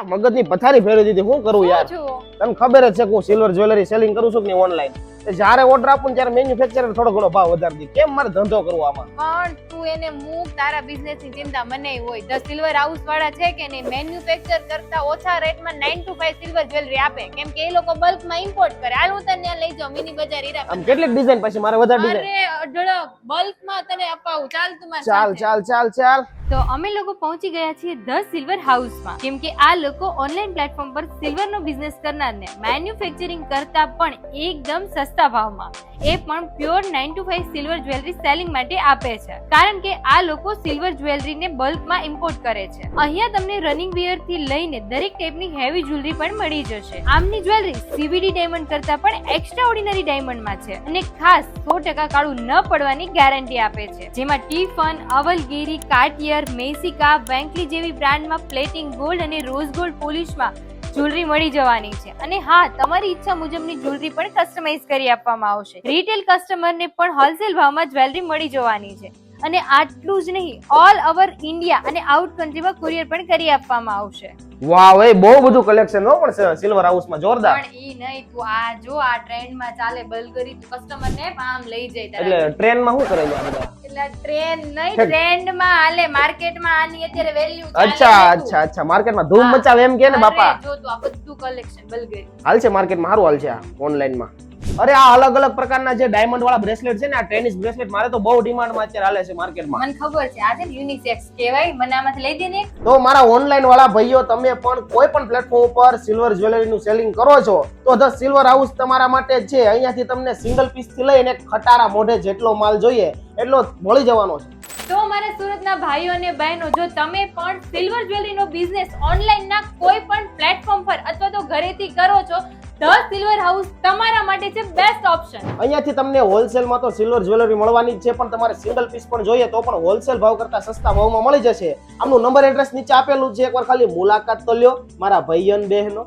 મગજની પથારી ફેરવી દીધી. શું કરું યાર? તમને ખબર જ છે કે હું સિલ્વર જ્વેલરી સેલિંગ કરું છું કે ઓનલાઈન. જ્યારે ઓર્ડર આપું ત્યારે મેન્યુફેક્ચરર થોડો ઘણો ભાવ વધારી દે. કેમ મારે ધંધો કરવો આમાં? પણ તું એને મૂક, તારા બિઝનેસ ની ચિંતા મને હોય. ધ સિલ્વર હાઉસ વાળા છે કે નહીં, મેન્યુફેક્ચર કરતા ઓછા રેટમાં 9 to 5 સિલ્વર જ્વેલરી આપે, કેમ કે એ લોકો બલ્કમાં ઇમ્પોર્ટ કરે. હાલ હું તને ત્યાં લઈ જાઉં મિની બજાર હીરા. આમ કેટલીક ડિઝાઇન પછી મારે વધારે ડિઝાઇન. અરે અઢળક બલ્કમાં તને અપાવું. ચાલ તું મારી ચાલ સાથે. ચાલ ચાલ ચાલ. તો અમે લોકો પહોંચી ગયા છીએ ધ સિલ્વર હાઉસમાં, કેમ કે આ લોકો ઓનલાઈન પ્લેટફોર્મ પર સિલ્વરનો બિઝનેસ કરનારને મેન્યુફેક્ચરિંગ કરતા પણ એકદમ સસ્તા ભાવમાં, એ પણ pure 9 to 5 silver jewellery selling માટે આપે છે, કારણ કે આ લોકો સિલ્વર જ્વેલરીને બલ્કમાં ઇમ્પોર્ટ કરે છે. અહીંયા તમને રનિંગ વિયર થી લઈને દરેક ટાઈપની હેવી જ્વેલરી પણ મળી જશે. આમની જ્વેલરી CVD ડાયમંડ કરતા પણ એક્સ્ટ્રા ઓર્ડિનરી ડાયમંડમાં છે અને ખાસ 100% કાળું ન પડવાની ગેરંટી આપે છે, જેમાં ટીફન, અવલગીરી, કાર્ટિયર, મેસિકા, વેન્કલી જેવી બ્રાન્ડમાં પ્લેટિંગ ગોલ્ડ અને રોઝ ગોલ્ડ પોલિશમાં જ્વેલરી મળી જવાની છે. અને હા, તમારી ઈચ્છા મુજબની જ્વેલરી પણ કસ્ટમાઇઝ કરી આપવામાં આવશે. રિટેલ કસ્ટમરને પણ હોલસેલ ભાવમાં જ્વેલરી મળી જવાની છે. અને આટલું જ નહીં, ઓલ ઓવર ઇન્ડિયા અને આઉટ કન્ટ્રીમાં કુરિયર પણ કરી આપવામાં આવશે. વાહ ભાઈ, બહુ બધું કલેક્શન હો પણ સિલ્વર હાઉસમાં જોરદાર. પણ ઈ નહીં, તું આ જો આ ટ્રેન્ડમાં ચાલે બલ્ગરી, તું કસ્ટમર ને આમ લઈ જાય તારા. એટલે ટ્રેનમાં શું કરે છે આ બધા? એટલે ટ્રેન્ડ નહીં, ટ્રેન્ડમાં હાલે, માર્કેટમાં આની અત્યારે વેલ્યુ ચાલે. અચ્છા અચ્છા અચ્છા, માર્કેટમાં ધૂમ મચાવે એમ કે ને બાપા. જો તું આ બધું કલેક્શન બલ્ગરી હાલ છે માર્કેટમાં, સારું હાલ છે આ ઓનલાઈનમાં. અરે આ અલગ અલગ પ્રકારના જે ડાયમંડ વાળા બ્રેસલેટ છે ને, આ ટેનિસ બ્રેસલેટ મારે તો બહુ ડિમાન્ડમાં અત્યારે હાલે છે માર્કેટમાં. મને ખબર છે, આ છે ને યુનિસેક્સ કહેવાય. મને આમાંથી લઈ દે ને. તો મારા ઓનલાઈન વાળા ભાઈઓ, તમે પણ કોઈ પણ પ્લેટફોર્મ ઉપર સિલ્વર જ્વેલરીનું સેલિંગ કરો છો તો ધ સિલ્વર હાઉસ તમારા માટે જ છે. અહીંયાથી તમને સિંગલ પીસ થી લઈને ખટારા મોઢે જેટલો માલ જોઈએ એટલો મળી જવાનો છે. તો મારા સુરતના ભાઈઓ અને બહેનો, જો તમે પણ સિલ્વર જ્વેલરીનો બિઝનેસ ઓનલાઈનના કોઈ પણ પ્લેટફોર્મ પર અથવા તો ઘરેથી કરો છો, ધ સિલ્વર હાઉસ તમારા માટે છે બેસ્ટ ઓપ્શન. અહીંયાથી તમને હોલસેલમાં તો સિલ્વર જ્વેલરી મળવાની જ છે, પણ તમારે સિંગલ પીસ પણ જોઈએ તો પણ હોલસેલ ભાવ કરતા સસ્તા ભાવમાં મળી જશે. આમનું નંબર એડ્રેસ નીચે આપેલું છે, એકવાર ખાલી મુલાકાત તો લ્યો મારા ભાઈઓ અને બહેનો.